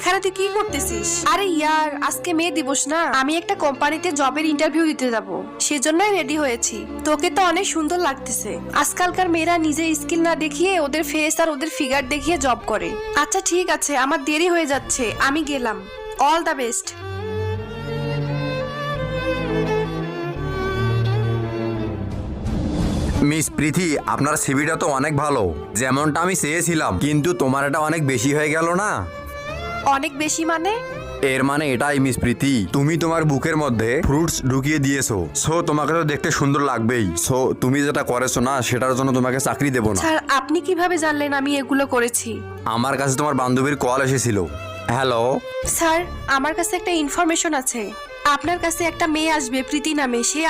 এখানে তুই কি করতেছিস? আরে ইয়ার, আজকে মে দিবস না, আমি একটা কোম্পানিতে জবের ইন্টারভিউ দিতে যাব, সেজন্যই রেডি হয়েছি। তোকে তো অনেক সুন্দর লাগতেছে। আজকালকার মেয়েরা নিজের স্কিল না দেখিয়ে ওদের ফেস আর ওদের ফিগার দেখিয়ে জব করে। আচ্ছা ঠিক আছে, আমার দেরি হয়ে যাচ্ছে, আমি গেলাম। All the best. মিস প্রীতি, আপনার সিভিটা তো অনেক ভালো, যেমনটা আমি চেয়েছিলাম, কিন্তু তোমার এটা অনেক বেশি হয়ে গেল না? অনেক বেশি মানে? এর মানে এটাই মিস প্রীতি, তুমি তোমার বুকের মধ্যে ফ্রুটস ঢুকিয়ে দিয়েছো। সো তোমাকে তো দেখতে সুন্দর লাগবেই। সো তুমি যেটা করেছো না, সেটার জন্য তোমাকে চাকরি দেবো না। স্যার, আপনি কিভাবে জানলেন আমি এগুলো করেছি? আমার কাছে তোমার বান্ধবীর কল এসেছিল। হ্যালো। স্যার, আমার কাছে একটা ইনফরমেশন আছে। আপনার কাছে একটা মেয়ে আসবে প্রীতি নামে, সে